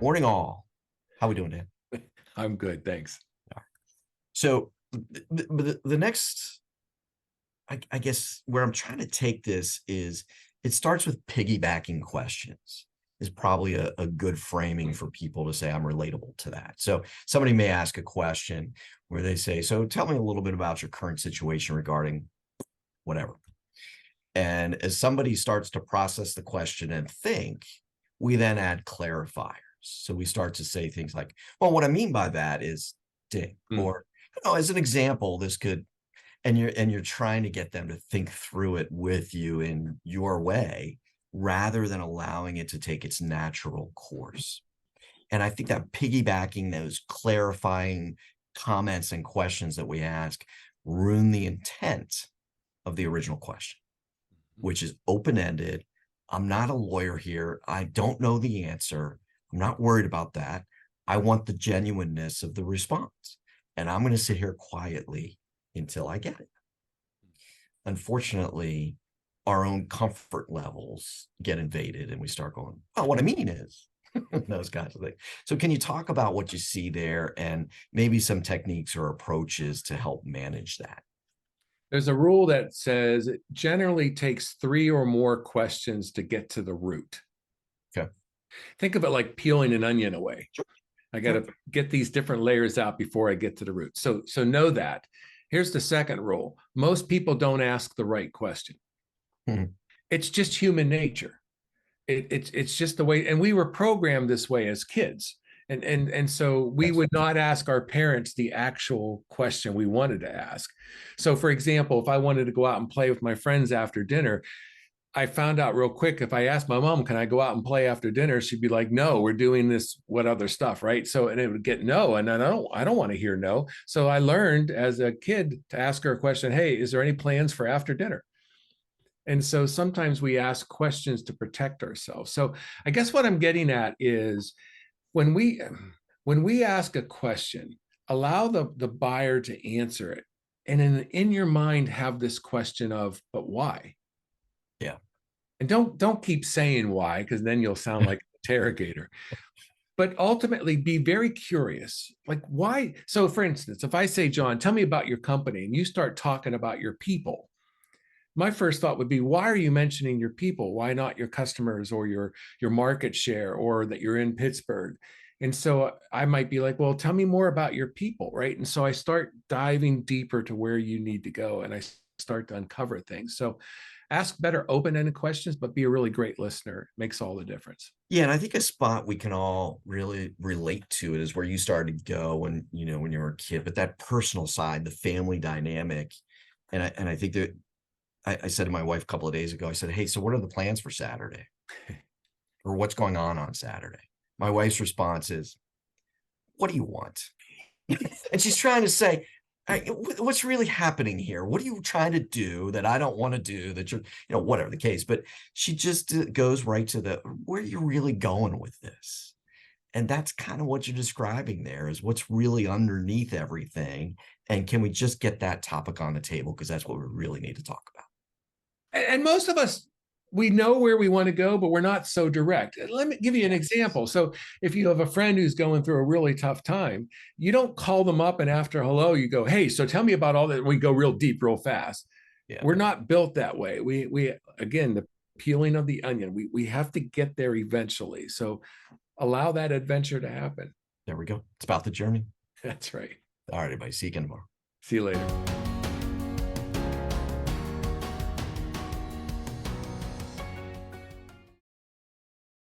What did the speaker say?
Morning all. How we doing, Dan? I'm good, thanks. So the next, I guess where I'm trying to take this is it starts with piggybacking questions is probably a good framing for people to say I'm relatable to that. So somebody may ask a question where they say, so tell me a little bit about your current situation regarding whatever. And as somebody starts to process the question and think, we then add clarifiers. So we start to say things like, well, what I mean by that is ding, or as an example, this could, and you're trying to get them to think through it with you in your way, rather than allowing it to take its natural course. And I think that piggybacking those clarifying comments and questions that we ask ruin the intent of the original question, which is open-ended. I'm not a lawyer here. I don't know the answer. I'm not worried about that. I want the genuineness of the response. And I'm going to sit here quietly until I get it. Unfortunately, our own comfort levels get invaded and we start going, well, what I mean is, those kinds of things. So can you talk about what you see there and maybe some techniques or approaches to help manage that? There's a rule that says it generally takes 3 or more questions to get to the root. Okay. Think of it like peeling an onion away. Sure. I got to get these different layers out before I get to the root. So know that. Here's the second rule. Most people don't ask the right question. It's just human nature. It's just the way, and we were programmed this way as kids. And so we would not ask our parents the actual question we wanted to ask. So for example, if I wanted to go out and play with my friends after dinner, I found out real quick, if I asked my mom, can I go out and play after dinner? She'd be like, no, we're doing this, what other stuff, right? So, and it would get no, and then I don't want to hear no. So I learned as a kid to ask her a question, hey, is there any plans for after dinner? And so sometimes we ask questions to protect ourselves. So I guess what I'm getting at is when we ask a question, allow the buyer to answer it. And in your mind, have this question of, but why? Yeah. And don't keep saying why, because then you'll sound like an interrogator. But ultimately be very curious. Like why? So for instance, if I say, John, tell me about your company, and you start talking about your people, my first thought would be, why are you mentioning your people? Why not your customers or your market share, or that you're in Pittsburgh? And so I might be like, well, tell me more about your people, right? And so I start diving deeper to where you need to go, and I start to uncover things. So ask better open-ended questions, but be a really great listener. It makes all the difference. Yeah, and I think a spot we can all really relate to it is where you started to go when you were a kid, but that personal side, the family dynamic. And I think that I said to my wife a couple of days ago, I said, hey, so what are the plans for Saturday? Or what's going on Saturday? My wife's response is, what do you want? And she's trying to say, what's really happening here? What are you trying to do that I don't want to do, that you're, whatever the case. But she just goes right to where you're really going with this. And that's kind of what you're describing there, is what's really underneath everything. And can we just get that topic on the table? Because that's what we really need to talk about. And most of us, we know where we want to go, but we're not so direct. Let me give you an example. So if you have a friend who's going through a really tough time, you don't call them up and after hello, you go, hey, so tell me about all that. We go real deep, real fast. Yeah. We're not built that way. We again, the peeling of the onion, we have to get there eventually. So allow that adventure to happen. There we go. It's about the journey. That's right. All right, everybody. See you again tomorrow. See you later.